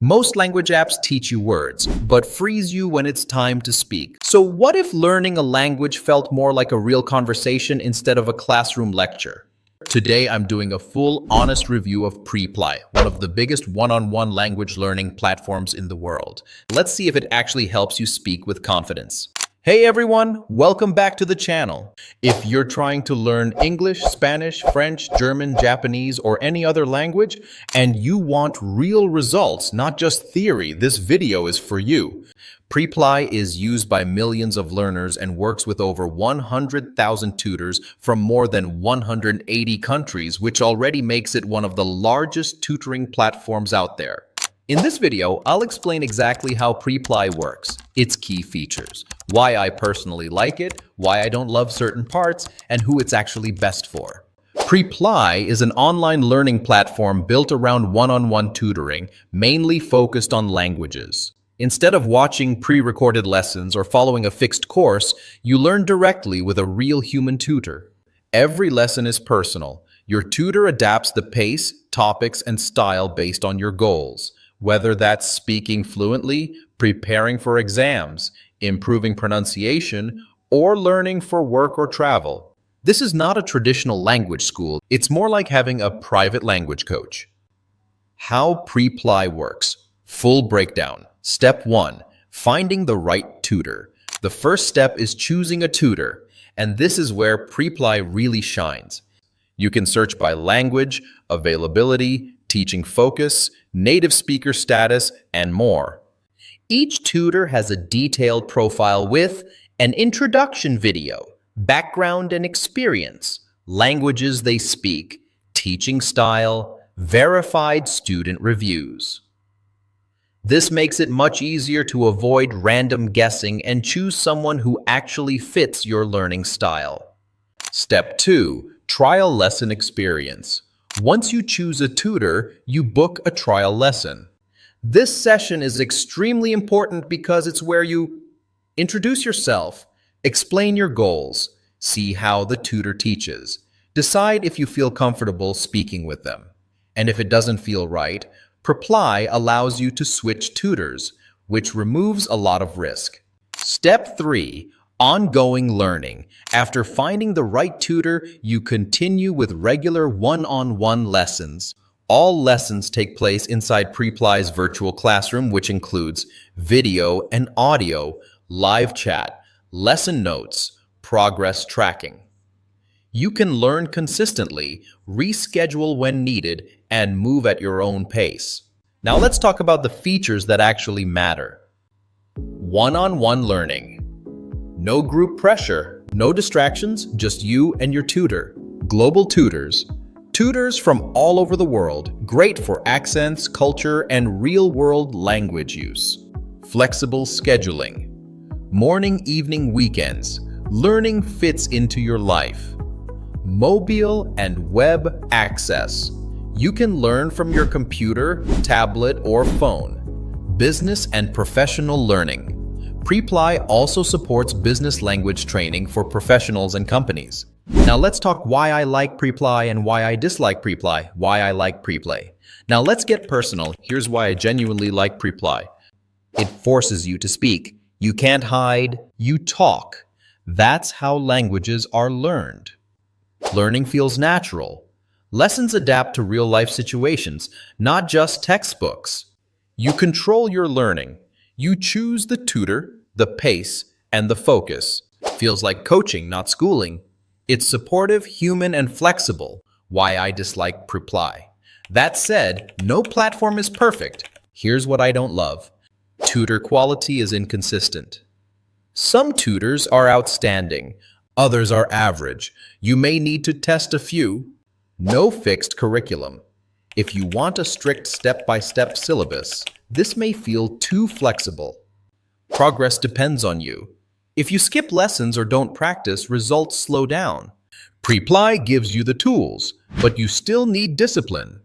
Most language apps teach you words, but freeze you when it's time to speak. So what if learning a language felt more like a real conversation instead of a classroom lecture? Today, I'm doing a full, honest review of Preply, one of the biggest one-on-one language learning platforms in the world. Let's see if it actually helps you speak with confidence. Hey everyone, welcome back to the channel. If you're trying to learn English, Spanish, French, German, Japanese, or any other language, and you want real results, not just theory, this video is for you. Preply is used by millions of learners and works with over 100,000 tutors from more than 180 countries, which already makes it one of the largest tutoring platforms out there. In this video, I'll explain exactly how Preply works, its key features, why I personally like it, why I don't love certain parts, and who it's actually best for. Preply is an online learning platform built around one-on-one tutoring, mainly focused on languages. Instead of watching pre-recorded lessons or following a fixed course, you learn directly with a real human tutor. Every lesson is personal. Your tutor adapts the pace, topics, and style based on your goals. Whether that's speaking fluently, preparing for exams, improving pronunciation, or learning for work or travel. This is not a traditional language school. It's more like having a private language coach. How Preply works. Full breakdown. Step 1. Finding the right tutor. The first step is choosing a tutor, and this is where Preply really shines. You can search by language, availability, teaching focus, native speaker status, and more. Each tutor has a detailed profile with an introduction video, background and experience, languages they speak, teaching style, verified student reviews. This makes it much easier to avoid random guessing and choose someone who actually fits your learning style. Step 2. Trial lesson experience. Once you choose a tutor, you book a trial lesson. This session is extremely important because it's where you introduce yourself, explain your goals, see how the tutor teaches, decide if you feel comfortable speaking with them. And if it doesn't feel right, Preply allows you to switch tutors, which removes a lot of risk. Step 3. Ongoing learning. After finding the right tutor, you continue with regular one-on-one lessons. All lessons take place inside Preply's virtual classroom, which includes video and audio, live chat, lesson notes, progress tracking. You can learn consistently, reschedule when needed, and move at your own pace. Now let's talk about the features that actually matter. One-on-one learning. No group pressure, no distractions, just you and your tutor. Global tutors. Tutors from all over the world, great for accents, culture, and real-world language use. Flexible scheduling. Morning, evening, weekends. Learning fits into your life. Mobile and web access. You can learn from your computer, tablet, or phone. Business and professional learning. Preply also supports business language training for professionals and companies. Now let's talk why I like Preply and why I dislike Preply, why I like Preply. Now let's get personal. Here's why I genuinely like Preply. It forces you to speak. You can't hide, you talk. That's how languages are learned. Learning feels natural. Lessons adapt to real-life situations, not just textbooks. You control your learning. You choose the tutor, the pace, and the focus. Feels like coaching, not schooling. It's supportive, human, and flexible, why I dislike Preply. That said, no platform is perfect. Here's what I don't love. Tutor quality is inconsistent. Some tutors are outstanding, others are average. You may need to test a few. No fixed curriculum. If you want a strict step-by-step syllabus, this may feel too flexible. Progress depends on you. If you skip lessons or don't practice, results slow down. Preply gives you the tools, but you still need discipline.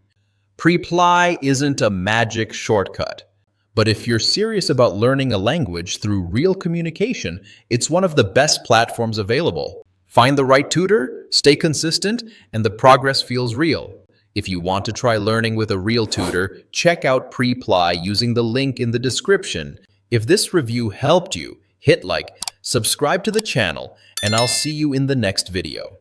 Preply isn't a magic shortcut. But if you're serious about learning a language through real communication, it's one of the best platforms available. Find the right tutor, stay consistent, and the progress feels real. If you want to try learning with a real tutor, check out Preply using the link in the description. If this review helped you, hit like, subscribe to the channel, and I'll see you in the next video.